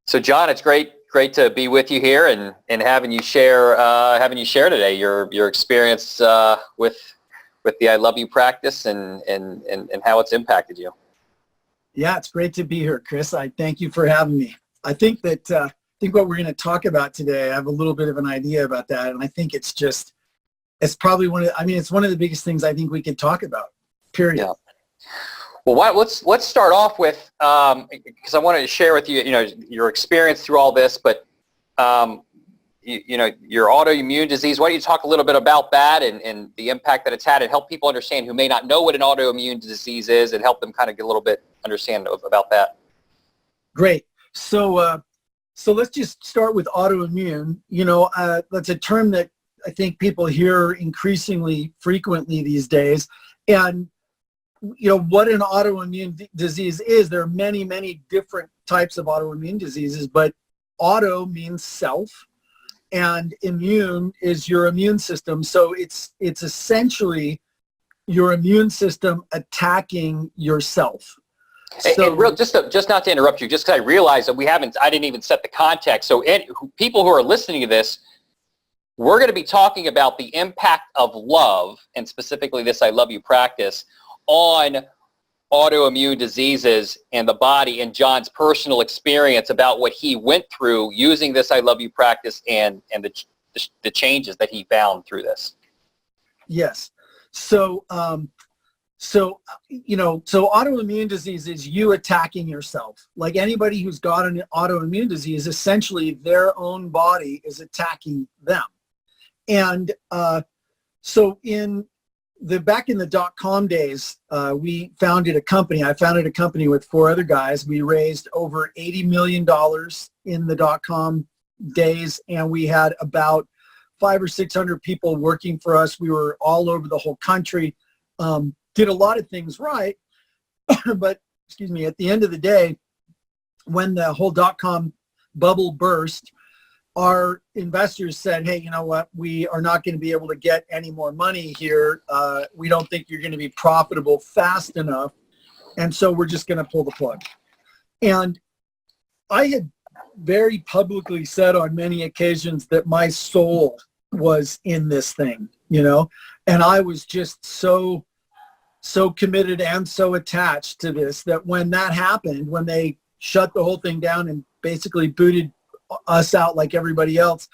So John, it's great to be with you here and having you share today your experience with the I Love You practice and how it's impacted you. Yeah, it's great to be here, Chris. I thank you for having me. I think that what we're going to talk about today, I have a little bit of an idea about that, and I think it's probably it's one of the biggest things I think we could talk about. Period. Yeah. Well, let's start off with because I wanted to share with you, your experience through all this, but your autoimmune disease. Why don't you talk a little bit about that and the impact that it's had, and help people understand who may not know what an autoimmune disease is, and help them kind of get a little bit understand about that. Great. So let's just start with autoimmune. That's a term that I think people hear increasingly frequently these days, and what an autoimmune disease is. There are many, many different types of autoimmune diseases, but auto means self, and immune is your immune system. So it's essentially your immune system attacking yourself. So, and just not to interrupt you, just because I realized that I didn't even set the context. So people who are listening to this, we're going to be talking about the impact of love, and specifically this I Love You practice, on autoimmune diseases and the body, and John's personal experience about what he went through using this I Love You practice and the changes that he found through this. Yes. So autoimmune disease is you attacking yourself. Like anybody who's got an autoimmune disease, essentially their own body is attacking them. And so back in the .com days, we founded a company. I founded a company with 4 other guys. We raised over $80 million in the .com days, and we had about 500 or 600 people working for us. We were all over the whole country, did a lot of things right, but at the end of the day, when the whole .com bubble burst, our investors said, hey, you know what, we are not going to be able to get any more money here. We don't think you're going to be profitable fast enough. And so we're just going to pull the plug. And I had very publicly said on many occasions that my soul was in this thing, and I was just so committed and so attached to this that when that happened, when they shut the whole thing down and basically booted us out like everybody else,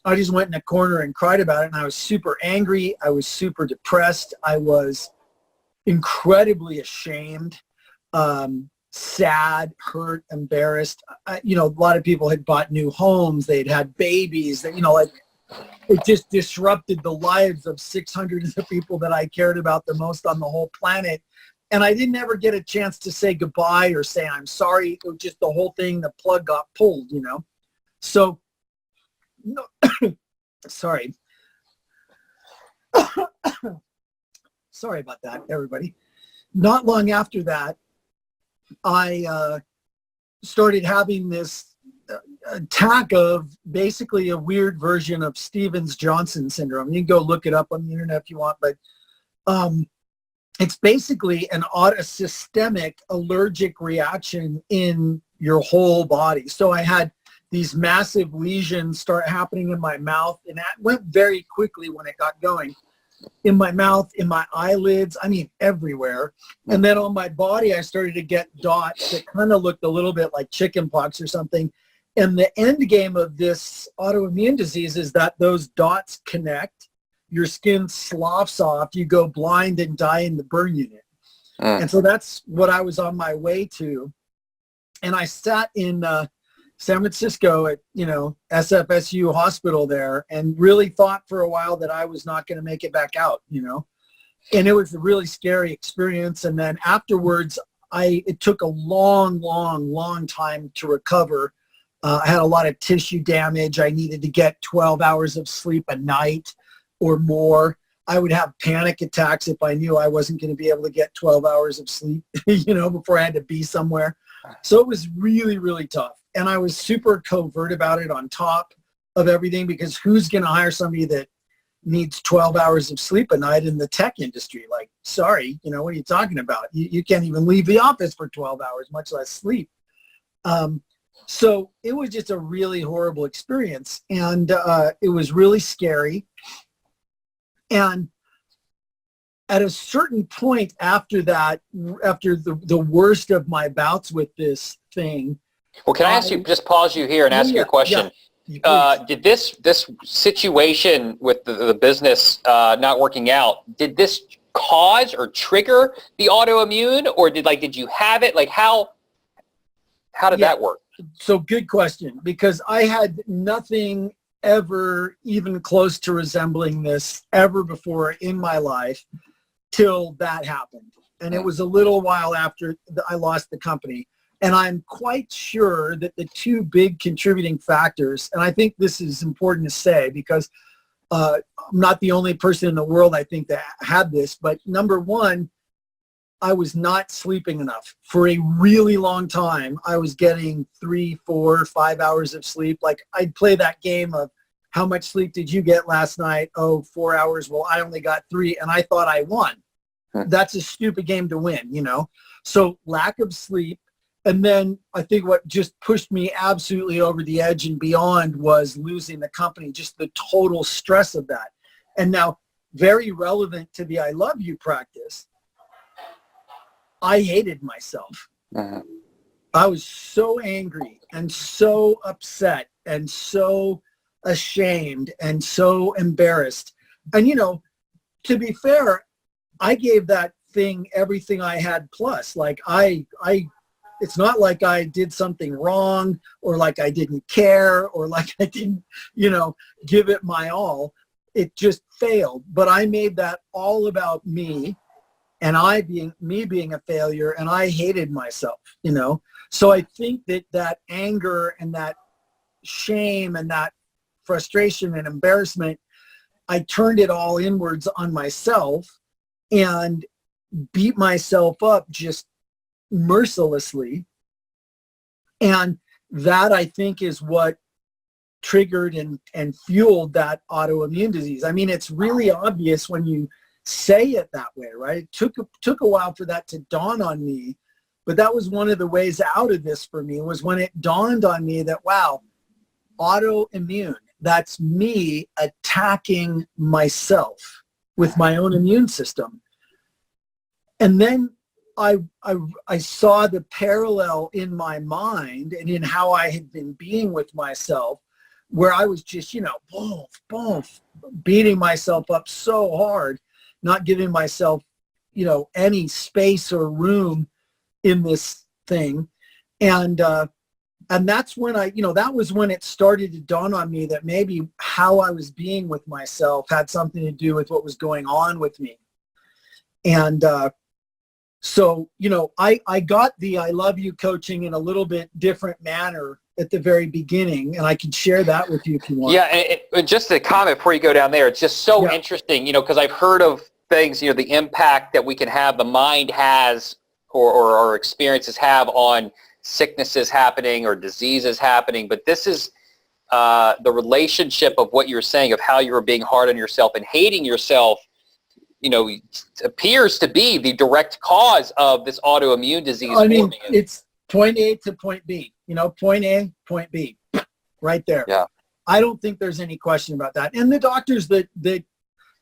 I just went in a corner and cried about it. And I was super angry. I was super depressed. I was incredibly ashamed, sad, hurt, embarrassed. A lot of people had bought new homes. They'd had babies. It just disrupted the lives of 600 of the people that I cared about the most on the whole planet. And I didn't ever get a chance to say goodbye or say I'm sorry. It was just the whole thing, the plug got pulled, So, sorry. Sorry about that, everybody. Not long after that, I started having this attack of basically a weird version of Stevens-Johnson syndrome. You can go look it up on the internet if you want, but it's basically a systemic allergic reaction in your whole body. So I had these massive lesions start happening in my mouth, and that went very quickly when it got going. In my mouth, in my eyelids, everywhere. And then on my body, I started to get dots that kind of looked a little bit like chicken pox or something. And the end game of this autoimmune disease is that those dots connect, your skin sloughs off, you go blind and die in the burn unit. And so that's what I was on my way to. And I sat in San Francisco at, SFSU hospital there, and really thought for a while that I was not going to make it back out, and it was a really scary experience. And then afterwards, it took a long time to recover. I had a lot of tissue damage. I needed to get 12 hours of sleep a night or more. I would have panic attacks if I knew I wasn't going to be able to get 12 hours of sleep, before I had to be somewhere. So it was really, really tough. And I was super covert about it on top of everything, because who's going to hire somebody that needs 12 hours of sleep a night in the tech industry? Like, sorry, what are you talking about? You can't even leave the office for 12 hours, much less sleep. So it was just a really horrible experience, and it was really scary. And at a certain point after that, after the worst of my bouts with this thing. Well, can I ask you, just pause you here and ask you a question? Did this situation with the business not working out, did this cause or trigger the autoimmune, or did you have it? Like how did that work? So good question, because I had nothing ever even close to resembling this ever before in my life till that happened. And it was a little while after I lost the company. And I'm quite sure that the two big contributing factors, and I think this is important to say because I'm not the only person in the world I think that had this, but number one, I was not sleeping enough. For a really long time, I was getting 3, 4, 5 hours of sleep. Like I'd play that game of how much sleep did you get last night? Oh, 4 hours. Well, I only got 3 and I thought I won. That's a stupid game to win, you know? So lack of sleep. And then I think what just pushed me absolutely over the edge and beyond was losing the company, just the total stress of that. And now, very relevant to the I love you practice, I hated myself. I was so angry and so upset and so ashamed and so embarrassed. And, you know, to be fair, I gave that thing everything I had plus. Like it's not like I did something wrong or like I didn't care or like I didn't, you know, give it my all. It just failed. But I made that all about me and me being a failure, and I hated myself, you know. So I think that anger and that shame and that frustration and embarrassment, I turned it all inwards on myself and beat myself up just mercilessly. And that, I think, is what triggered and fueled that autoimmune disease. I mean, it's really obvious when you say it that way, right? It took a while for that to dawn on me, but that was one of the ways out of this for me, was when it dawned on me that, wow, autoimmune, that's me attacking myself with my own immune system. And then I saw the parallel in my mind and in how I had been being with myself, where I was just, you know, boom, boom, beating myself up so hard, not giving myself, you know, any space or room in this thing. And that's when that was when it started to dawn on me that maybe how I was being with myself had something to do with what was going on with me. And so, you know, I got the I love you coaching in a little bit different manner at the very beginning, and I can share that with you if you want. Yeah, and just a comment before you go down there, it's just so interesting, you know, because I've heard of things, you know, the impact that we can have, the mind has, or our experiences have on sicknesses happening or diseases happening, but this is the relationship of what you're saying, of how you were being hard on yourself and hating yourself, you know, appears to be the direct cause of this autoimmune disease. I mean, it's point A to point B, you know, point A, point B, right there. Yeah. I don't think there's any question about that. And the doctors that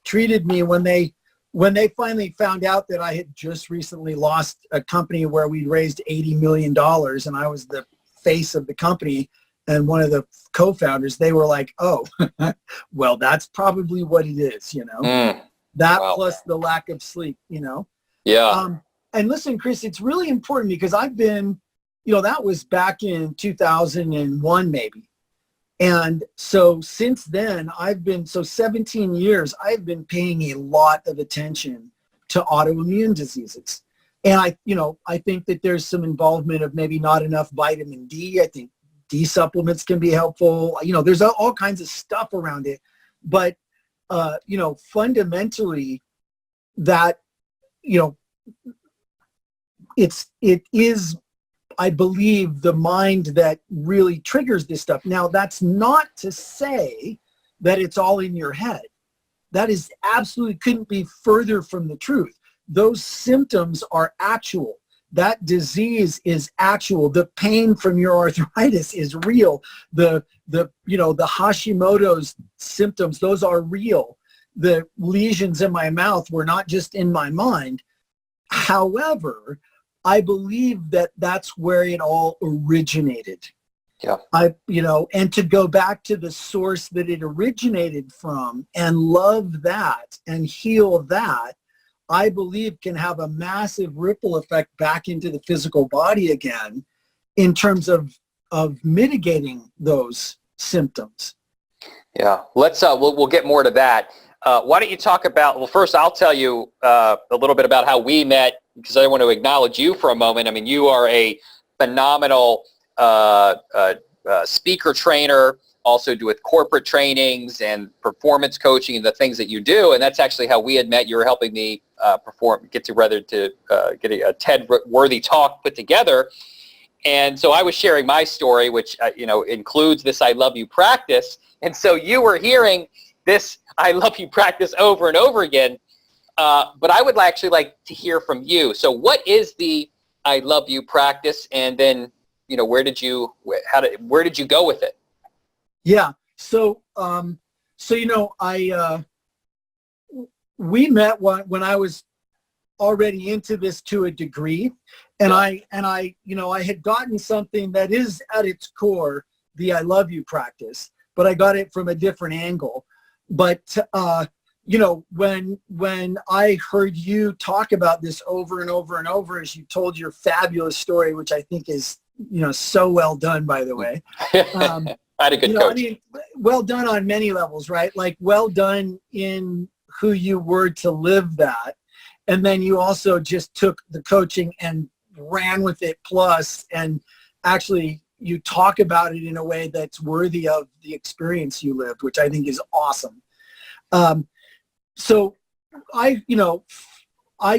treated me when they finally found out that I had just recently lost a company where we raised $80 million and I was the face of the company and one of the co-founders, they were like, oh, well, that's probably what it is, you know. That plus the lack of sleep, you know. Yeah. And listen, Chris, it's really important because I've been, you know, that was back in 2001 maybe. And so since then, 17 years, I've been paying a lot of attention to autoimmune diseases. And I think that there's some involvement of maybe not enough vitamin D. I think D supplements can be helpful. You know, there's all kinds of stuff around it. But you know, fundamentally that, you know, it is, I believe, the mind that really triggers this stuff. Now, that's not to say that it's all in your head. That is absolutely couldn't be further from the truth. Those symptoms are actual. that disease is actual. The pain from your arthritis is real. The Hashimoto's symptoms, those are real. The lesions in my mouth were not just in my mind. However, I believe that that's where it all originated. Yeah. And to go back to the source that it originated from and love that and heal that, I believe can have a massive ripple effect back into the physical body again in terms of mitigating those symptoms. Yeah. Let's, we'll get more to that. Why don't you talk about, well, first I'll tell you a little bit about how we met, because I want to acknowledge you for a moment. I mean, you are a phenomenal speaker trainer, also do with corporate trainings and performance coaching and the things that you do. And that's actually how we had met. You were helping me get a TED-worthy talk put together. And so I was sharing my story, which, includes this I love you practice. And so you were hearing this I love you practice over and over again. But I would actually like to hear from you. So what is the I love you practice? And then, where did you go with it? Yeah. So, we met when I was already into this to a degree, and Yeah. I had gotten something that is at its core the I love you practice, but I got it from a different angle. But when I heard you talk about this over and over and over as you told your fabulous story, which I think is so well done, by the way. I had a good coach. Well done on many levels, right? Like, well done in who you were to live that. And then you also just took the coaching and ran with it plus, and actually you talk about it in a way that's worthy of the experience you lived, which I think is awesome. So I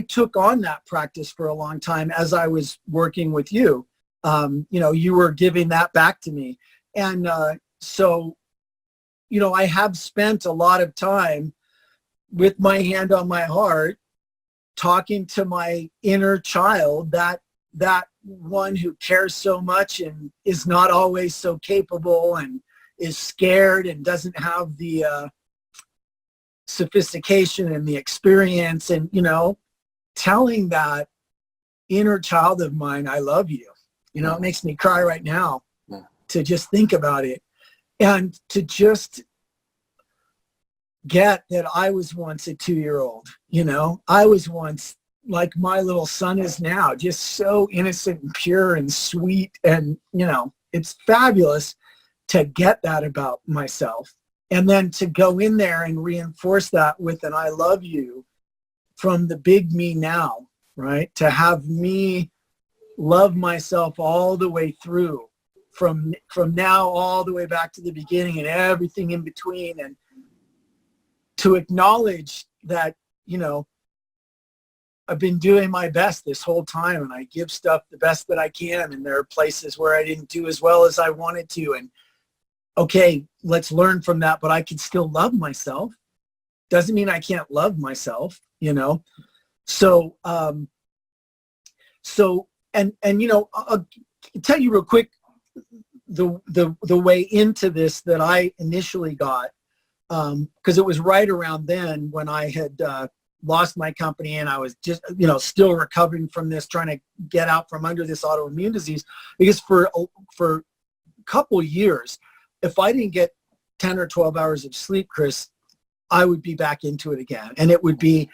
took on that practice for a long time as I was working with you. You were giving that back to me. And so I have spent a lot of time with my hand on my heart, talking to my inner child, that one who cares so much and is not always so capable and is scared and doesn't have the sophistication and the experience, and telling that inner child of mine, I love you. It makes me cry right now to just think about it, and to just get that I was once a 2-year-old. I was once like my little son is now, just so innocent and pure and sweet, and it's fabulous to get that about myself. And then to go in there and reinforce that with an I love you from the big me now, right? To have me love myself all the way through, from now all the way back to the beginning and everything in between, and to acknowledge that, I've been doing my best this whole time, and I give stuff the best that I can, and there are places where I didn't do as well as I wanted to, and okay, let's learn from that, but I can still love myself. Doesn't mean I can't love myself, So, I'll tell you real quick the way into this that I initially got, because it was right around then when I had lost my company, and I was just, still recovering from this, trying to get out from under this autoimmune disease, because for a couple years, if I didn't get 10 or 12 hours of sleep, Chris, I would be back into it again. And I'd be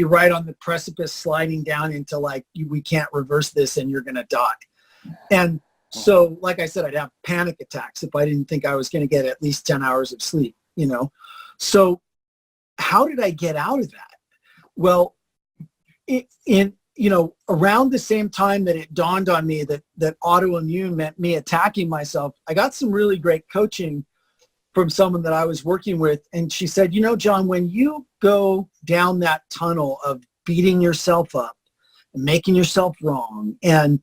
right on the precipice, sliding down into we can't reverse this and you're going to die. And so, like I said, I'd have panic attacks if I didn't think I was going to get at least 10 hours of sleep, So how did I get out of that? Well, around the same time that it dawned on me that autoimmune meant me attacking myself, I got some really great coaching from someone that I was working with. And she said, John, when you go down that tunnel of beating yourself up and making yourself wrong and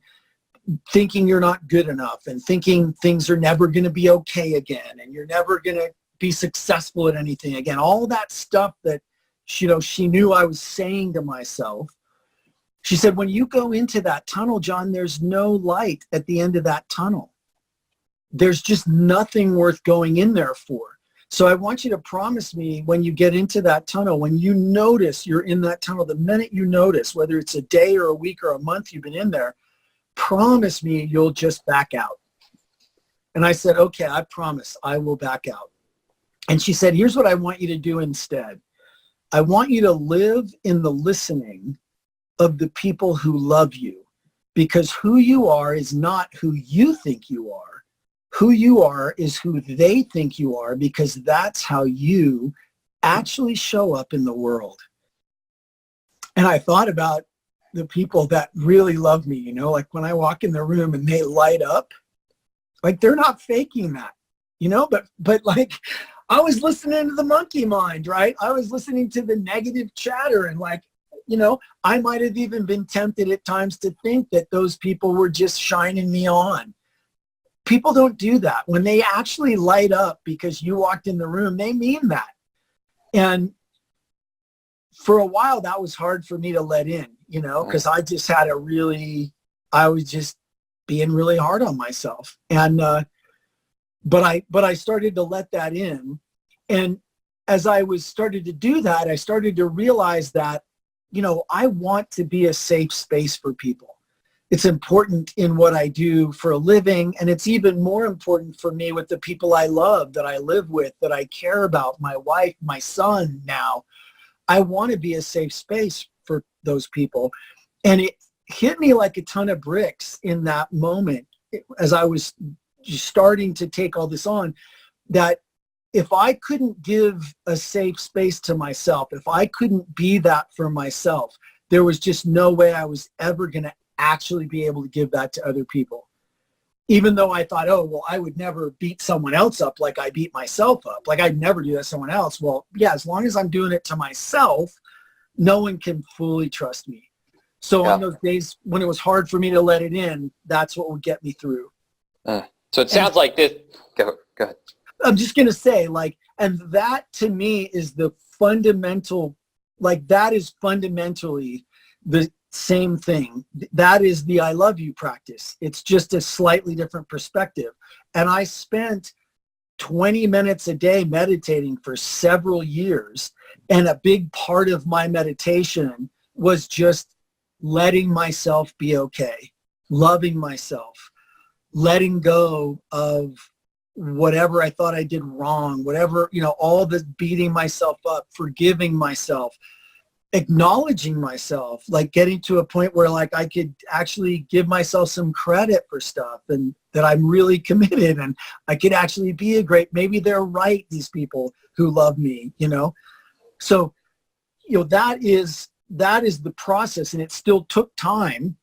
thinking you're not good enough and thinking things are never going to be okay again and you're never going to be successful at anything again, all that stuff that, she knew I was saying to myself, She said, when you go into that tunnel, John, there's no light at the end of that tunnel. There's just nothing worth going in there for. So I want you to promise me when you get into that tunnel, when you notice you're in that tunnel, the minute you notice, whether it's a day or a week or a month you've been in there, promise me you'll just back out. And I said, okay, I promise I will back out. And she said, here's what I want you to do instead. I want you to live in the listening of the people who love you, because who you are is not who you think you are. Who you are is who they think you are, because that's how you actually show up in the world. And I thought about the people that really love me, like when I walk in the room and they light up, like they're not faking that, but like I was listening to the monkey mind, right? I was listening to the negative chatter, and like, I might have even been tempted at times to think that those people were just shining me on. People don't do that. When they actually light up because you walked in the room, they mean that. And for a while, that was hard for me to let in, because I just had I was just being really hard on myself. And, but I started to let that in. And as I started to do that, I started to realize that, I want to be a safe space for people. It's important in what I do for a living, and it's even more important for me with the people I love, that I live with, that I care about, my wife, my son now. I want to be a safe space for those people. And it hit me like a ton of bricks in that moment as I was starting to take all this on, that if I couldn't give a safe space to myself, if I couldn't be that for myself, there was just no way I was ever going to actually be able to give that to other people. Even though I thought, oh, well, I would never beat someone else up like I beat myself up. Like I'd never do that to someone else. Well, yeah, as long as I'm doing it to myself, no one can fully trust me. So on those days when it was hard for me to let it in, that's what would get me through. So it sounds like this. Go ahead. I'm just going to say, and that to me is the fundamental, that is fundamentally the same thing. That is the I love you practice. It's just a slightly different perspective. And I spent 20 minutes a day meditating for several years. And a big part of my meditation was just letting myself be okay, loving myself, letting go of whatever I thought I did wrong, whatever, all the beating myself up, forgiving myself, acknowledging myself, getting to a point where I could actually give myself some credit for stuff, and that I'm really committed, and I could actually be maybe they're right, these people who love me, So, that is the process, and it still took time,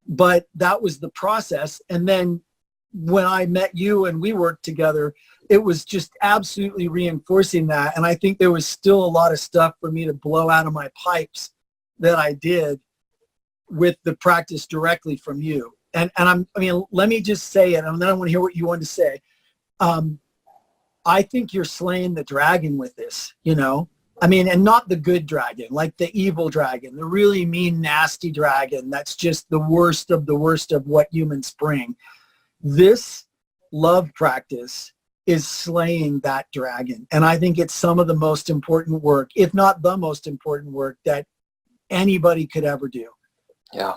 but that was the process. And then when I met you and we worked together, it was just absolutely reinforcing that. And I think there was still a lot of stuff for me to blow out of my pipes that I did with the practice directly from you. And let me just say it, and then I want to hear what you want to say. I think you're slaying the dragon with this, and not the good dragon, like the evil dragon, the really mean, nasty dragon. That's just the worst of what humans bring. This love practice is slaying that dragon. And I think it's some of the most important work, if not the most important work, that anybody could ever do. Yeah.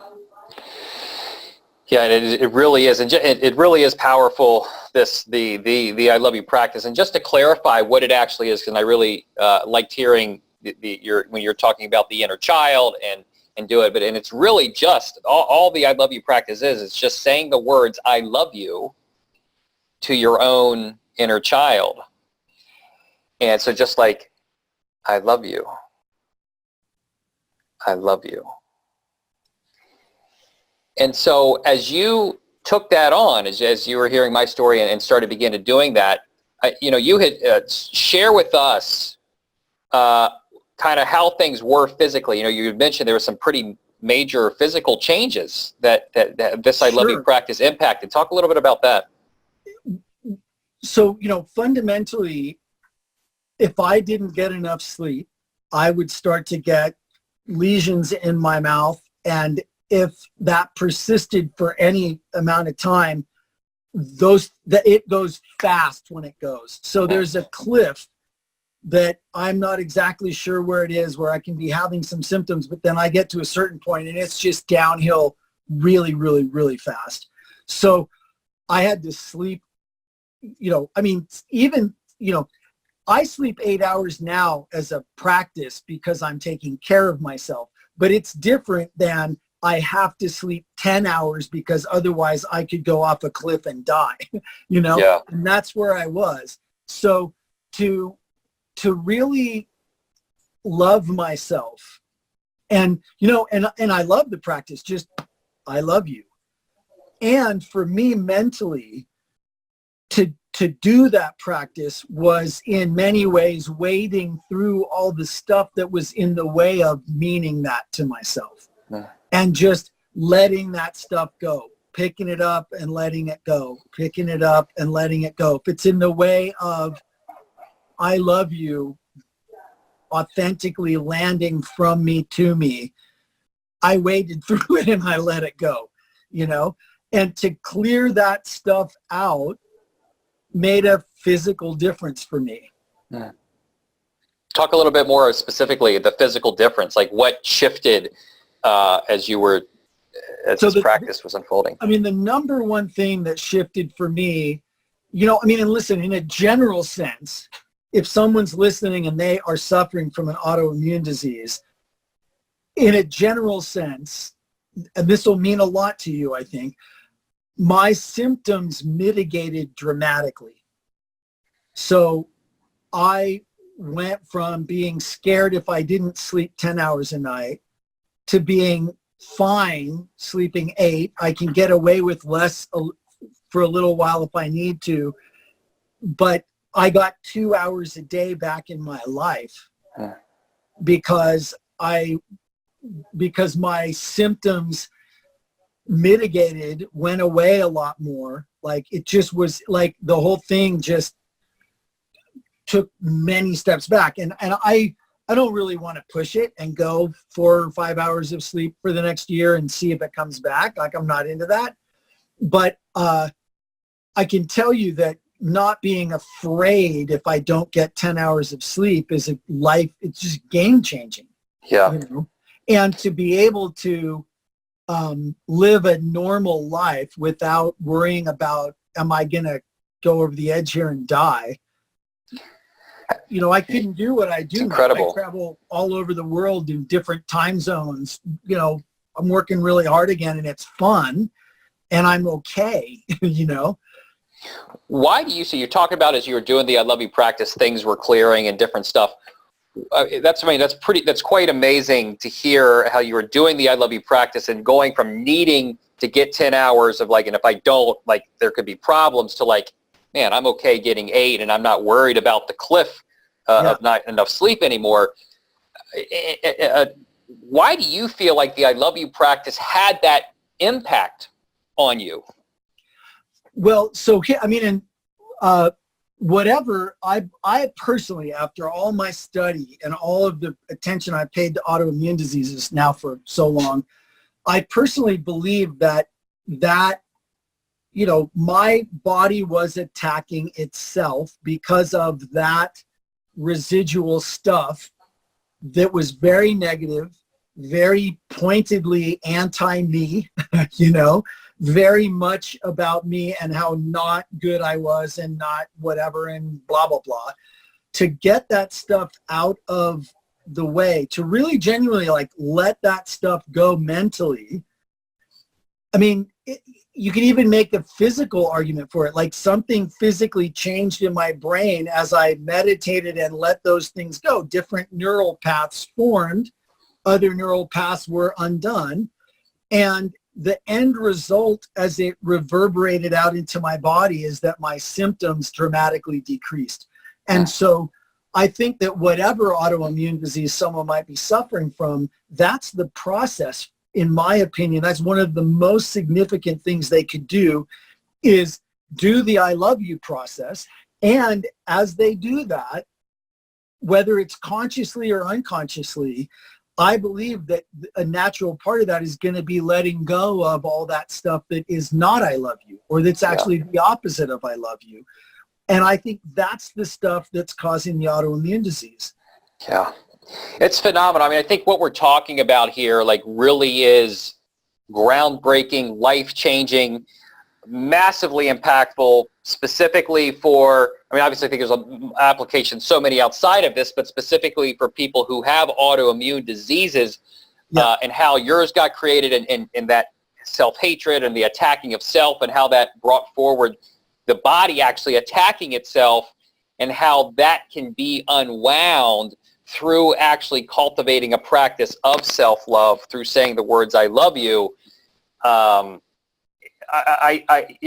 Yeah, it really is. And it really is powerful, the I love you practice. And just to clarify what it actually is, because I really liked hearing when you're talking about the inner child and do it. And it's really just, all the I love you practice is, it's just saying the words I love you to your own inner child. And so just like, I love you. I love you. And so as you took that on, as you were hearing my story and started beginning doing that, you had share with us kind of how things were physically. You had mentioned there were some pretty major physical changes that this I love you practice impacted. Talk a little bit about that. So, fundamentally, if I didn't get enough sleep, I would start to get lesions in my mouth And if that persisted for any amount of time, it goes fast when it goes. So there's a cliff that I'm not exactly sure where it is, where I can be having some symptoms, but then I get to a certain point and it's just downhill really, really, really fast. So I had to sleep, I sleep 8 hours now as a practice because I'm taking care of myself, but it's different than I have to sleep 10 hours because otherwise I could go off a cliff and die, Yeah. And that's where I was. So to really love myself and I love the practice, just I love you. And for me mentally to do that practice was in many ways wading through all the stuff that was in the way of meaning that to myself. Yeah. And just letting that stuff go, picking it up and letting it go, picking it up and letting it go. If it's in the way of I love you authentically landing from me to me, I waded through it and I let it go, and to clear that stuff out made a physical difference for me. Yeah. Talk a little bit more specifically, the physical difference, like what shifted as this practice was unfolding. I mean, the number one thing that shifted for me, and listen, in a general sense, if someone's listening and they are suffering from an autoimmune disease, in a general sense, and this will mean a lot to you, I think, my symptoms mitigated dramatically. So I went from being scared if I didn't sleep 10 hours a night to being fine sleeping 8. I can get away with less for a little while if I need to, but I got 2 hours a day back in my life because my symptoms mitigated, went away a lot more. Like it just was like the whole thing just took many steps back. And I don't really want to push it and go 4 or 5 hours of sleep for the next year and see if it comes back. Like I'm not into that. But I can tell you that not being afraid if I don't get 10 hours of sleep is it's just game changing. Yeah. And to be able to live a normal life without worrying about, am I going to go over the edge here and die? I couldn't do what I do. It's incredible. I travel all over the world in different time zones. I'm working really hard again and it's fun and I'm okay, Why do you see, you're talking about as you were doing the I Love You practice, things were clearing and different stuff. That's quite amazing to hear how you were doing the I Love You practice and going from needing to get 10 hours of and if I don't, there could be problems to man, I'm okay getting 8 and I'm not worried about the cliff of not enough sleep anymore. Why do you feel like the I Love You practice had that impact on you? Well, so, whatever, I personally, after all my study and all of the attention I paid to autoimmune diseases now for so long, I personally believe that my body was attacking itself because of that residual stuff that was very negative, very pointedly anti-me, very much about me and how not good I was and not whatever and blah, blah, blah. To get that stuff out of the way, to really genuinely let that stuff go mentally. I mean, you can even make a physical argument for it. Something physically changed in my brain as I meditated and let those things go. Different neural paths formed. Other neural paths were undone. And the end result as it reverberated out into my body is that my symptoms dramatically decreased. And so I think that whatever autoimmune disease someone might be suffering from, that's the process. In my opinion, that's one of the most significant things they could do is do the I Love You process. And as they do that, whether it's consciously or unconsciously, I believe that a natural part of that is going to be letting go of all that stuff that is not I love you, or that's actually the opposite of I love you. And I think that's the stuff that's causing the autoimmune disease. Yeah. It's phenomenal. I mean, I think what we're talking about here, like, really is groundbreaking, life-changing, massively impactful, specifically for, I mean, obviously I think there's an application so many outside of this, but specifically for people who have autoimmune diseases, and how yours got created, and that self-hatred and the attacking of self, and how that brought forward the body actually attacking itself, and how that can be unwound through actually cultivating a practice of self-love through saying the words "I love you." You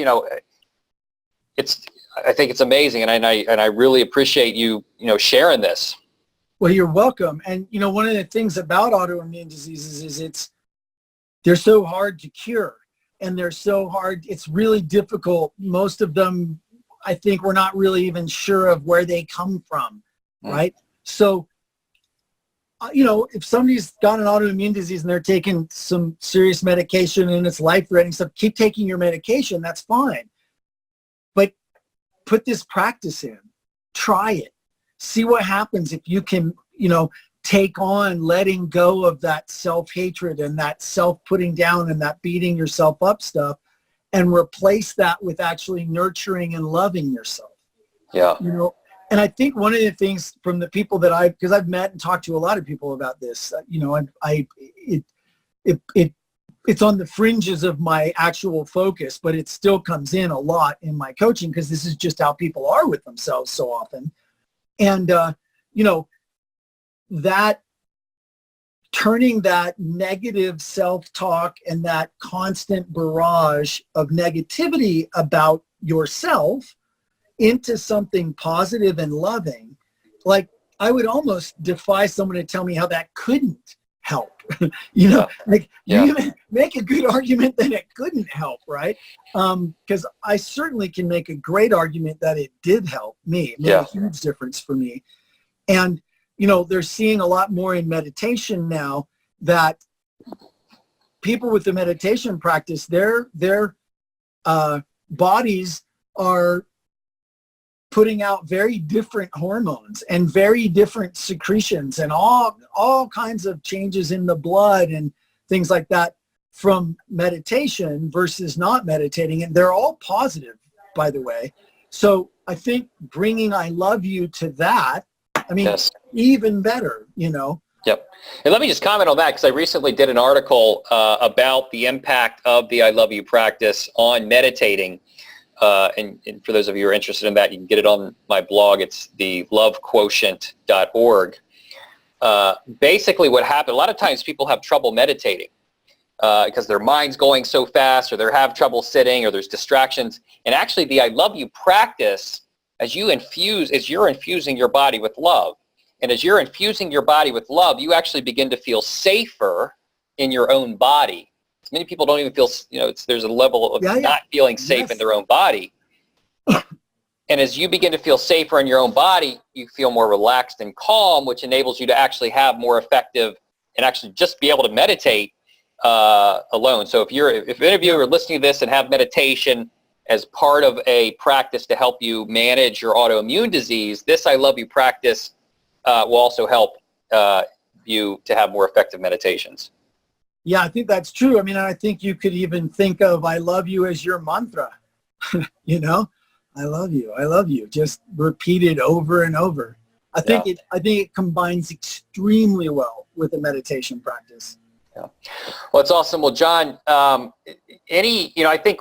know, I think it's amazing, and I really appreciate you sharing this. Well, you're welcome. And you know, one of the things about autoimmune diseases is they're so hard to cure, and they're so hard. It's really difficult. Most of them, I think, we're not really even sure of where they come from, right? So, you know, if somebody's got an autoimmune disease and they're taking some serious medication and it's life-threatening stuff, keep taking your medication. That's fine. But put this practice in. Try it. See what happens if you can, you know, take on letting go of that self-hatred and that self-putting down and that beating yourself up stuff, and replace that with actually nurturing and loving yourself. Yeah. You know, and I think one of the things from the people that because I've met and talked to a lot of people about this, you know, it's on the fringes of my actual focus, but it still comes in a lot in my coaching, because this is just how people are with themselves so often. And, you know, that turning that negative self-talk and that constant barrage of negativity about yourself into something positive and loving, like, I would almost defy someone to tell me how that couldn't help. You know, like, you even make a good argument that it couldn't help, right? Because I certainly can make a great argument that it did help me. It made a huge difference for me. And, you know, they're seeing a lot more in meditation now that people with the meditation practice, their bodies are putting out very different hormones and very different secretions and all kinds of changes in the blood and things like that from meditation versus not meditating. And they're all positive, by the way. So I think bringing I love you to that, I mean, even better, you know. Yep. And let me just comment on that, because I recently did an article about the impact of the I love you practice on meditating. And for those of you who are interested in that, you can get it on my blog. It's the lovequotient.org. Basically what happened, a lot of times people have trouble meditating because their mind's going so fast, or they have trouble sitting, or there's distractions. And actually the I love you practice, as you're infusing your body with love. And as you're infusing your body with love, you actually begin to feel safer in your own body. Many people don't even feel, you know, there's a level of not feeling safe in their own body. And as you begin to feel safer in your own body, you feel more relaxed and calm, which enables you to actually have more effective and actually just be able to meditate alone. So if any of you are listening to this and have meditation as part of a practice to help you manage your autoimmune disease, this I love you practice will also help you to have more effective meditations. Yeah, I think that's true. I mean, I think you could even think of I love you as your mantra. You know, I love you. Just repeat it over and over. I think it combines extremely well with a meditation practice. Yeah. Well, it's awesome. Well, John, I think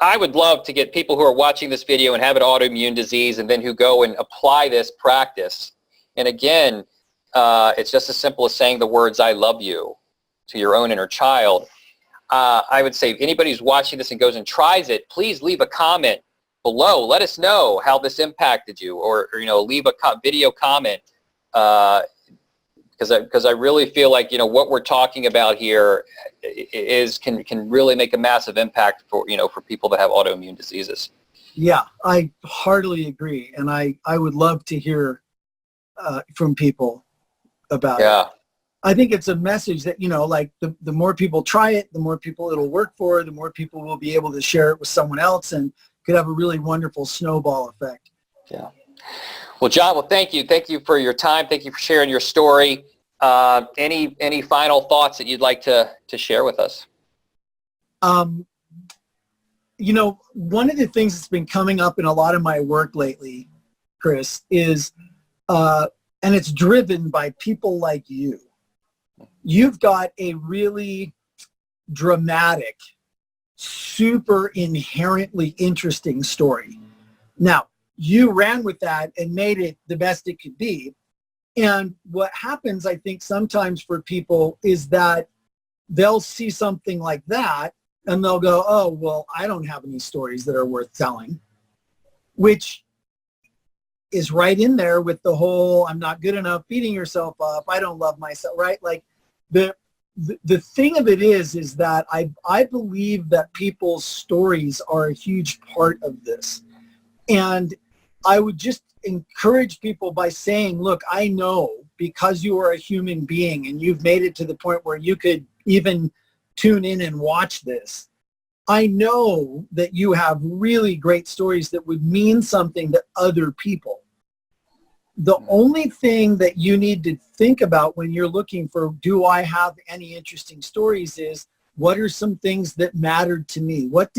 I would love to get people who are watching this video and have an autoimmune disease, and then who go and apply this practice. And again, it's just as simple as saying the words I love you to your own inner child. I would say if anybody who's watching this and goes and tries it, please leave a comment below. Let us know how this impacted you, or leave a video comment, because I really feel like what we're talking about here can really make a massive impact for people that have autoimmune diseases. Yeah, I heartily agree, and I would love to hear from people about it. I think it's a message that, you know, like the more people try it, the more people it'll work for, the more people will be able to share it with someone else, and could have a really wonderful snowball effect. Yeah. Well, John, well, thank you. Thank you for your time. Thank you for sharing your story. Any final thoughts that you'd like to share with us? You know, one of the things that's been coming up in a lot of my work lately, Chris, is, and it's driven by people like you. You've got a really dramatic, super inherently interesting story. Now, you ran with that and made it the best it could be. And what happens, I think, sometimes for people is that they'll see something like that and they'll go, oh, well, I don't have any stories that are worth telling, which is right in there with the whole, I'm not good enough, beating yourself up, I don't love myself, right? Like the thing of it is that I believe that people's stories are a huge part of this. And I would just encourage people by saying, look, I know because you are a human being and you've made it to the point where you could even tune in and watch this. I know that you have really great stories that would mean something to other people. The only thing that you need to think about when you're looking for, do I have any interesting stories, is what are some things that mattered to me? What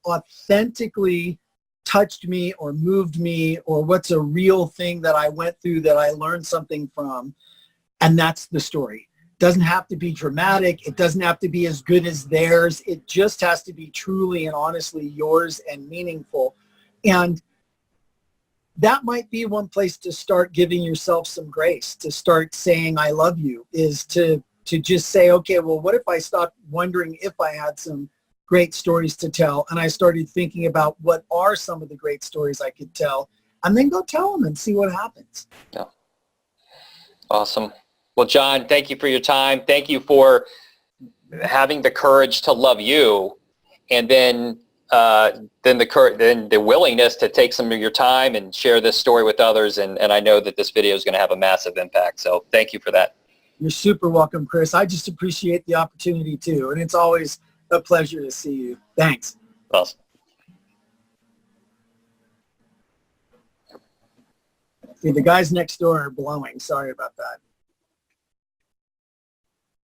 authentically touched me or moved me, or what's a real thing that I went through that I learned something from? And that's the story. It doesn't have to be dramatic. It doesn't have to be as good as theirs. It just has to be truly and honestly yours and meaningful. And that might be one place to start giving yourself some grace, to start saying, I love you, is to just say, okay, well, what if I stopped wondering if I had some great stories to tell, and I started thinking about what are some of the great stories I could tell, and then go tell them and see what happens. Yeah. Awesome. Well, John, thank you for your time. Thank you for having the courage to love you, and then the willingness to take some of your time and share this story with others. And I know that this video is going to have a massive impact. So thank you for that. You're super welcome, Chris. I just appreciate the opportunity too. And it's always a pleasure to see you. Thanks. Awesome. See, the guys next door are blowing. Sorry about that.